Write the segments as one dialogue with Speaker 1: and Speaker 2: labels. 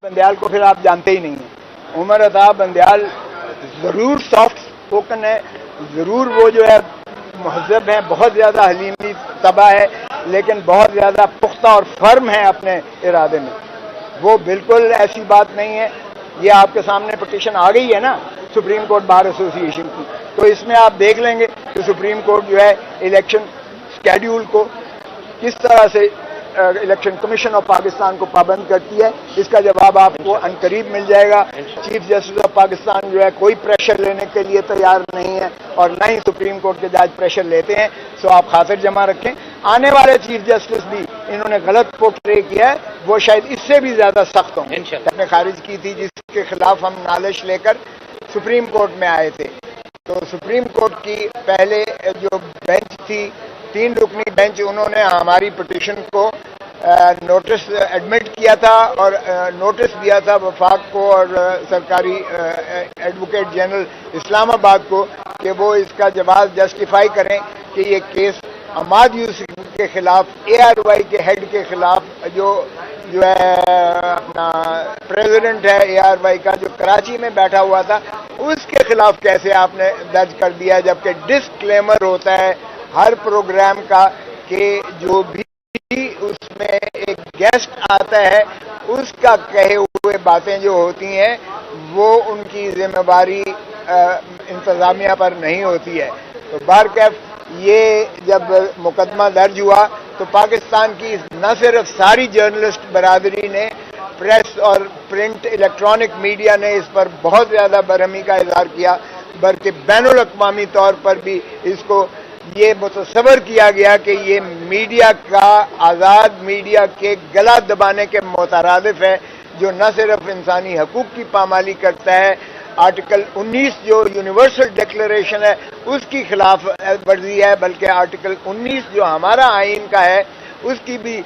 Speaker 1: بندیال کو پھر آپ جانتے ہی نہیں ہیں. عمر عطا بندیال ضرور سافٹ اسپوکن ہے, ضرور وہ جو ہے مہذب ہے, بہت زیادہ حلیمی طبع ہے, لیکن بہت زیادہ پختہ اور فرم ہے اپنے ارادے میں. وہ بالکل ایسی بات نہیں ہے. یہ آپ کے سامنے پٹیشن آ گئی ہے نا سپریم کورٹ بار ایسوسی ایشن کی, تو اس میں آپ دیکھ لیں گے کہ سپریم کورٹ جو ہے الیکشن اسکیڈیول کو کس طرح سے الیکشن کمیشن آف پاکستان کو پابند کرتی ہے. اس کا جواب آپ کو عنقریب مل جائے گا. چیف جسٹس آف پاکستان جو ہے کوئی پریشر لینے کے لیے تیار نہیں ہے, اور نہ ہی سپریم کورٹ کے جج پریشر لیتے ہیں. سو آپ خاطر جمع رکھیں. آنے والے چیف جسٹس بھی انہوں نے غلط پورٹرے کیا ہے, وہ شاید اس سے بھی زیادہ سخت ہوں. نے خارج کی تھی جس کے خلاف ہم نالش لے کر سپریم کورٹ میں آئے تھے. تو سپریم کورٹ کی پہلے جو بینچ تھی, 3 رکنی بینچ, انہوں نے ہماری پٹیشن کو نوٹس ایڈمٹ کیا تھا اور نوٹس دیا تھا وفاق کو اور سرکاری ایڈوکیٹ جنرل اسلام آباد کو کہ وہ اس کا جواز جسٹیفائی کریں کہ یہ کیس عماد یوسف کے خلاف, ARY کے ہیڈ کے خلاف, جو ہے اپنا پریزیڈنٹ ہے ARY کا جو کراچی میں بیٹھا ہوا تھا, اس کے خلاف کیسے آپ نے درج کر دیا, جبکہ ڈسکلیمر ہوتا ہے ہر پروگرام کا کہ جو بھی اس میں ایک گیسٹ آتا ہے اس کا کہے ہوئے باتیں جو ہوتی ہیں وہ ان کی ذمہ داری انتظامیہ پر نہیں ہوتی ہے. تو بہرکیف یہ جب مقدمہ درج ہوا تو پاکستان کی نہ صرف ساری جرنلسٹ برادری نے, پریس اور پرنٹ الیکٹرانک میڈیا نے اس پر بہت زیادہ برہمی کا اظہار کیا, بلکہ بین الاقوامی طور پر بھی اس کو یہ متصور کیا گیا کہ یہ میڈیا کا, آزاد میڈیا کے گلا دبانے کے مترادف ہے, جو نہ صرف انسانی حقوق کی پامالی کرتا ہے, آرٹیکل 19 جو یونیورسل ڈکلیریشن ہے اس کی خلاف ورزی ہے, بلکہ آرٹیکل 19 جو ہمارا آئین کا ہے اس کی بھی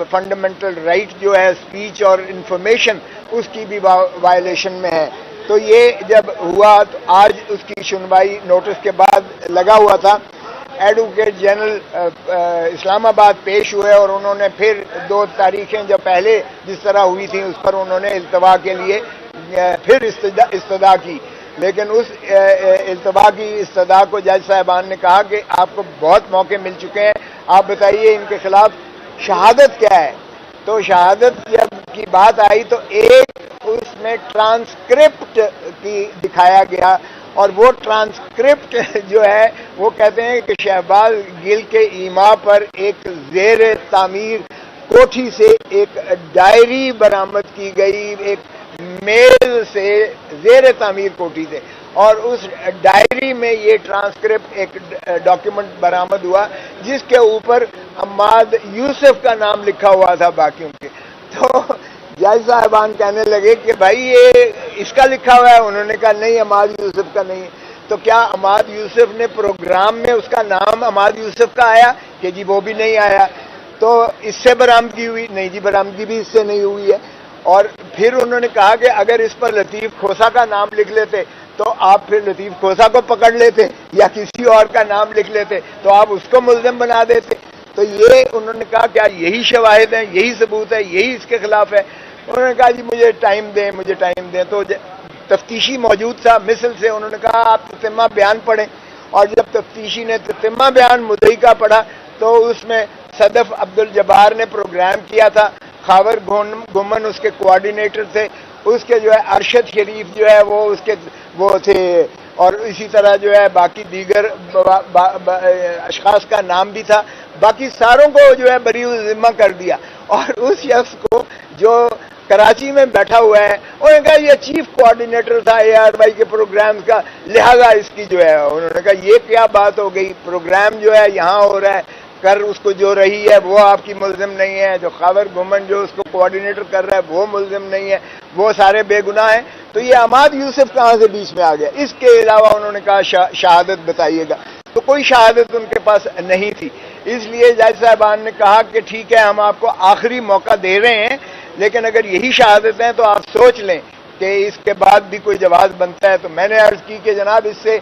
Speaker 1: فنڈامنٹل رائٹ جو ہے اسپیچ اور انفارمیشن, اس کی بھی وائلیشن میں ہے. تو یہ جب ہوا تو آج اس کی سنوائی نوٹس کے بعد لگا ہوا تھا. ایڈوکیٹ جنرل اسلام آباد پیش ہوئے اور انہوں نے پھر 2 تاریخیں جو پہلے جس طرح ہوئی تھیں اس پر انہوں نے التوا کے لیے پھر استدعا کی, لیکن اس التوا کی استدعا کو جج صاحبان نے کہا کہ آپ کو بہت موقع مل چکے ہیں, آپ بتائیے ان کے خلاف شہادت کیا ہے. تو شہادت جب کی بات آئی تو ایک اس میں ٹرانسکرپٹ کی دکھایا گیا, اور وہ ٹرانسکرپٹ جو ہے وہ کہتے ہیں کہ شہباز گل کے ایما پر ایک زیر تعمیر کوٹھی سے ایک ڈائری برآمد کی گئی, ایک میز سے زیر تعمیر کوٹھی سے, اور اس ڈائری میں یہ ٹرانسکرپٹ ایک ڈاکیومنٹ برآمد ہوا جس کے اوپر عماد یوسف کا نام لکھا ہوا تھا باقیوں کے. تو جج صاحبان کہنے لگے کہ بھائی یہ اس کا لکھا ہوا ہے. انہوں نے کہا نہیں, عماد یوسف کا نہیں. تو کیا عماد یوسف نے پروگرام میں اس کا نام عماد یوسف کا آیا؟ کہ جی وہ بھی نہیں آیا. تو اس سے برآمدگی ہوئی؟ نہیں جی, برآمدگی بھی اس سے نہیں ہوئی ہے. اور پھر انہوں نے کہا کہ اگر اس پر لطیف کھوسا کا نام لکھ لیتے تو آپ پھر لطیف کھوسا کو پکڑ لیتے, یا کسی اور کا نام لکھ لیتے تو آپ اس کو ملزم بنا دیتے. تو یہ انہوں نے کہا کیا یہی شواہد ہیں, یہی ثبوت ہے, یہی اس کے خلاف ہے؟ انہوں نے کہا جی مجھے ٹائم دیں, مجھے ٹائم دیں. تو تفتیشی موجود تھا مثل سے, انہوں نے کہا آپ تتمہ بیان پڑھیں. اور جب تفتیشی نے تتمہ بیان مدعی کا پڑھا تو اس میں صدف عبدالجبار نے پروگرام کیا تھا, خاور گھمن اس کے کوآرڈینیٹر تھے, اس کے جو ہے ارشد شریف جو ہے وہ اس کے وہ تھے, اور اسی طرح جو ہے باقی دیگر اشخاص کا نام بھی تھا. باقی ساروں کو جو ہے بری ذمہ کر دیا, اور اس شخص کو جو کراچی میں بیٹھا ہوا ہے انہوں نے کہا یہ چیف کوآرڈینیٹر تھا ARY کے پروگرامز کا, لہذا اس کی جو ہے انہوں نے کہا یہ کیا بات ہو گئی, پروگرام جو ہے یہاں ہو رہا ہے, کر اس کو جو رہی ہے وہ آپ کی ملزم نہیں ہے, جو خاور گھمن جو اس کو کوآرڈینیٹر کر رہا ہے وہ ملزم نہیں ہے, وہ سارے بے گناہ ہیں. تو یہ عماد یوسف کہاں سے بیچ میں آ گیا؟ اس کے علاوہ انہوں نے کہا شہادت بتائیے گا. تو کوئی شہادت ان کے پاس نہیں تھی. اس لیے جج صاحبان نے کہا کہ ٹھیک ہے ہم آپ کو آخری موقع دے رہے ہیں, لیکن اگر یہی شہادت ہیں تو آپ سوچ لیں کہ اس کے بعد بھی کوئی جواز بنتا ہے. تو میں نے عرض کی کہ جناب اس سے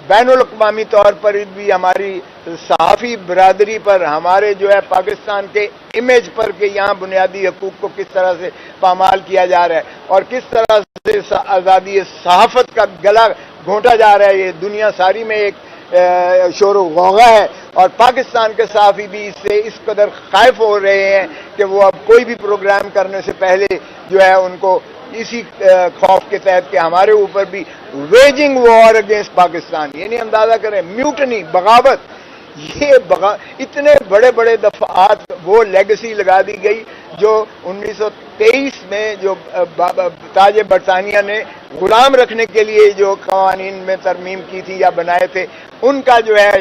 Speaker 1: بین الاقوامی طور پر بھی ہماری صحافی برادری پر، ہمارے جو ہے پاکستان کے امیج پر کہ یہاں بنیادی حقوق کو کس طرح سے پامال کیا جا رہا ہے اور کس طرح سے آزادی صحافت کا گلا گھونٹا جا رہا ہے، یہ دنیا ساری میں ایک شور و غوغا ہے، اور پاکستان کے صحافی بھی اس سے اس قدر خائف ہو رہے ہیں کہ وہ اب کوئی بھی پروگرام کرنے سے پہلے جو ہے ان کو اسی خوف کے تحت کہ ہمارے اوپر بھی ویجنگ وار اگینسٹ پاکستان، یعنی اندازہ کریں میوٹنی، بغاوت، یہ اتنے بڑے بڑے دفعات وہ لیگسی لگا دی گئی جو 1923 میں جو تاج برطانیہ نے غلام رکھنے کے لیے جو قوانین میں ترمیم کی تھی یا بنائے تھے، ان کا جو ہے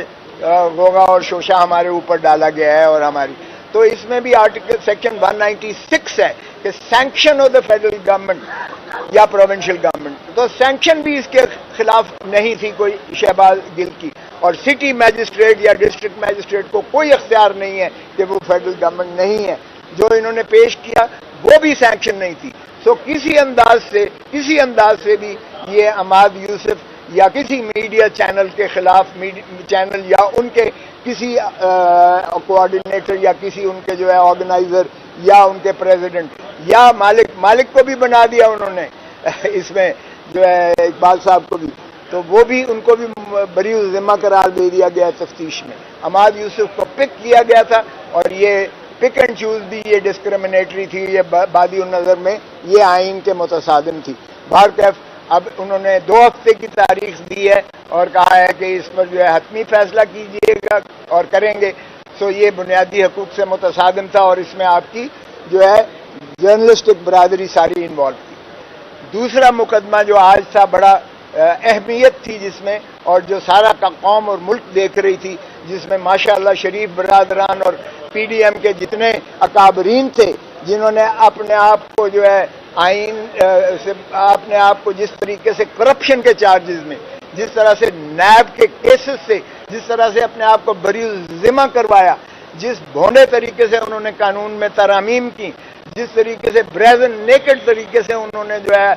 Speaker 1: غوغا اور شوشہ ہمارے اوپر ڈالا گیا ہے. اور ہماری تو اس میں بھی آرٹیکل سیکشن 196 ہے کہ sanction of the federal government یا پروونشل گورنمنٹ، تو سینکشن بھی اس کے خلاف نہیں تھی کوئی شہباز گل کی، اور سٹی میجسٹریٹ یا ڈسٹرکٹ میجسٹریٹ کو کوئی اختیار نہیں ہے کہ وہ فیڈرل گورنمنٹ نہیں ہے. جو انہوں نے پیش کیا وہ بھی سینکشن نہیں تھی. سو کسی انداز سے بھی یہ عماد یوسف یا کسی میڈیا چینل کے خلاف، چینل یا ان کے کسی کوآرڈینیٹر یا کسی ان کے جو ہے آرگنائزر یا ان کے پریزیڈنٹ یا مالک کو بھی بنا دیا انہوں نے اس میں جو ہے اقبال صاحب کو بھی، تو وہ بھی ان کو بھی بری ذمہ قرار دے دیا گیا تفتیش میں. عماد یوسف کو پک کیا گیا تھا، اور یہ پک اینڈ چوز بھی یہ ڈسکریمنیٹری تھی، یہ بادی النظر میں یہ آئین کے متصادم تھی. بہرکیف اب انہوں نے 2 ہفتے کی تاریخ دی ہے اور کہا ہے کہ اس پر جو ہے حتمی فیصلہ کیجیے گا اور کریں گے. سو یہ بنیادی حقوق سے متصادم تھا، اور اس میں آپ کی جو ہے جرنلسٹک برادری ساری انوالو تھی. دوسرا مقدمہ جو آج تھا بڑا اہمیت تھی جس میں، اور جو سارا کا قوم اور ملک دیکھ رہی تھی، جس میں ماشاءاللہ شریف برادران اور پی ڈی ایم کے جتنے اکابرین تھے جنہوں نے اپنے آپ کو جو ہے آئین سے اپنے آپ کو جس طریقے سے کرپشن کے چارجز میں، جس طرح سے نیب کے کیسز سے جس طرح سے اپنے آپ کو بری ذمہ کروایا، جس بھونڈے طریقے سے انہوں نے قانون میں ترامیم کی، جس طریقے سے بریزن نیکڈ طریقے سے انہوں نے جو ہے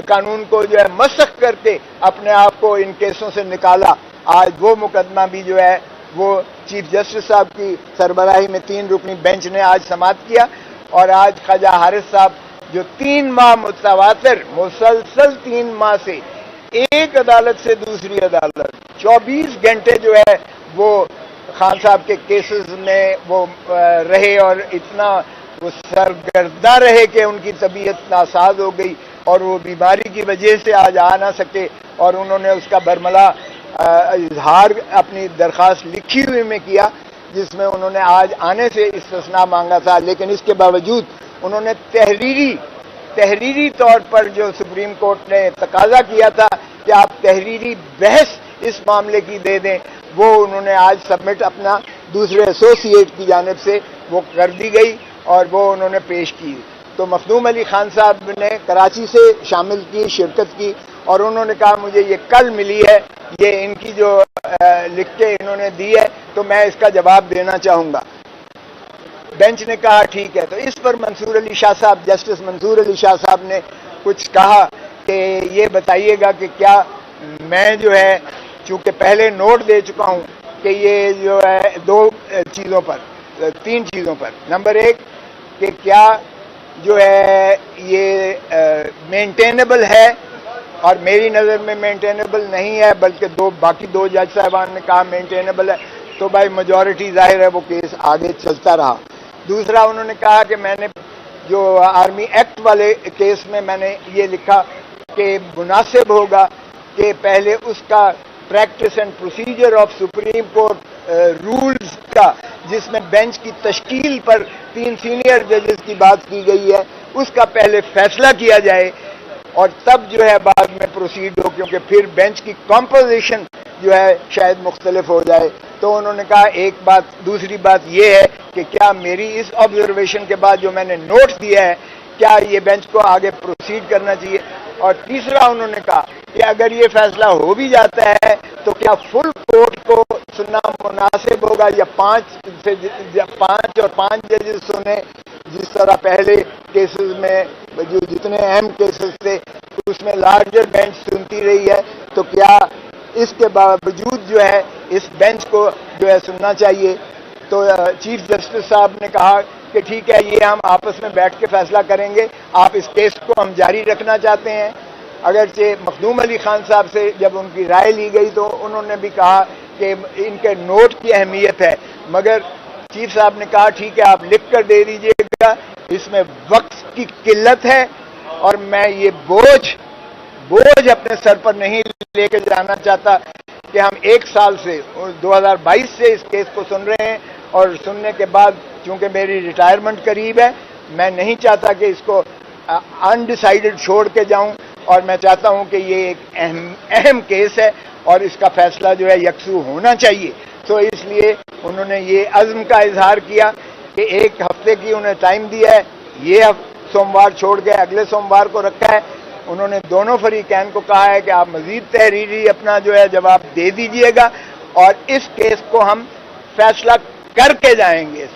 Speaker 1: قانون کو جو ہے مسخ کر کے اپنے آپ کو ان کیسوں سے نکالا، آج وہ مقدمہ بھی جو ہے وہ چیف جسٹس صاحب کی سربراہی میں 3 رکنی بینچ نے آج سماعت کیا. اور آج خواجہ حارث صاحب جو 3 ماہ متواتر مسلسل 3 ماہ سے ایک عدالت سے دوسری عدالت 24 گھنٹے جو ہے وہ خان صاحب کے کیسز میں وہ رہے، اور اتنا وہ سرگرداں رہے کہ ان کی طبیعت ناساز ہو گئی اور وہ بیماری کی وجہ سے آج آ نہ سکے، اور انہوں نے اس کا برملا اظہار اپنی درخواست لکھی ہوئی میں کیا جس میں انہوں نے آج آنے سے استثناء مانگا تھا. لیکن اس کے باوجود انہوں نے تحریری طور پر جو سپریم کورٹ نے تقاضا کیا تھا کہ آپ تحریری بحث اس معاملے کی دے دیں، وہ انہوں نے آج سبمٹ اپنا دوسرے ایسوسیٹ کی جانب سے وہ کر دی گئی اور وہ انہوں نے پیش کی. تو مخدوم علی خان صاحب نے کراچی سے شامل کی، شرکت کی، اور انہوں نے کہا مجھے یہ کل ملی ہے، یہ ان کی جو لکھ کے انہوں نے دی ہے تو میں اس کا جواب دینا چاہوں گا. بینچ نے کہا ٹھیک ہے. تو اس پر منصور علی شاہ صاحب، جسٹس منصور علی شاہ صاحب نے کچھ کہا کہ یہ بتائیے گا کہ کیا میں جو ہے چونکہ پہلے نوٹ دے چکا ہوں کہ یہ جو ہے 3 چیزوں پر، نمبر 1 کہ کیا جو ہے یہ مینٹینیبل ہے، اور میری نظر میں مینٹینیبل نہیں ہے، بلکہ باقی 2 جج صاحبان نے کہا مینٹینیبل ہے، تو بھائی میجورٹی ظاہر ہے وہ کیس آگے چلتا رہا. دوسرا انہوں نے کہا کہ میں نے جو آرمی ایکٹ والے کیس میں میں نے یہ لکھا کہ مناسب ہوگا کہ پہلے اس کا practice and procedure of Supreme Court rules کا، جس میں بینچ کی تشکیل پر 3 سینئر ججز کی بات کی گئی ہے، اس کا پہلے فیصلہ کیا جائے اور تب جو ہے بعد میں پروسیڈ ہو، کیونکہ پھر بینچ کی کمپوزیشن جو ہے شاید مختلف ہو جائے. تو انہوں نے کہا ایک بات. دوسری بات یہ ہے کہ کیا میری اس آبزرویشن کے بعد جو میں نے نوٹ دیا ہے کیا یہ بینچ کو آگے پروسیڈ کرنا چاہیے. اور تیسرا انہوں نے کہا کہ اگر یہ فیصلہ ہو بھی جاتا ہے تو کیا فل کورٹ کو سننا مناسب ہوگا یا 5 اور 5 ججز سنیں، جس طرح پہلے کیسز میں جو جتنے اہم کیسز تھے اس میں لارجر بینچ سنتی رہی ہے. تو کیا اس کے باوجود جو ہے اس بینچ کو جو ہے سننا چاہیے. تو چیف جسٹس صاحب نے کہا کہ ٹھیک ہے یہ ہم آپس میں بیٹھ کے فیصلہ کریں گے, آپ اس کیس کو ہم جاری رکھنا چاہتے ہیں. اگرچہ مخدوم علی خان صاحب سے جب ان کی رائے لی گئی تو انہوں نے بھی کہا کہ ان کے نوٹ کی اہمیت ہے, مگر چیف صاحب نے کہا ٹھیک ہے آپ لکھ کر دے دیجئے گا, اس میں وقت کی قلت ہے اور میں یہ بوجھ اپنے سر پر نہیں لے کے جانا چاہتا کہ ہم 1 سال سے 2022 سے اس کیس کو سن رہے ہیں, اور سننے کے بعد چونکہ میری ریٹائرمنٹ قریب ہے میں نہیں چاہتا کہ اس کو انڈیسائیڈڈ چھوڑ کے جاؤں, اور میں چاہتا ہوں کہ یہ ایک اہم کیس ہے اور اس کا فیصلہ جو ہے یکسو ہونا چاہیے. تو اس لیے انہوں نے یہ عزم کا اظہار کیا کہ 1 ہفتے کی انہیں ٹائم دیا ہے, یہ سوموار چھوڑ کے اگلے سوموار کو رکھا ہے. انہوں نے دونوں فریقین کو کہا ہے کہ آپ مزید تحریری اپنا جو ہے جواب دے دیجئے گا اور اس کیس کو ہم فیصلہ کر کے جائیں گے.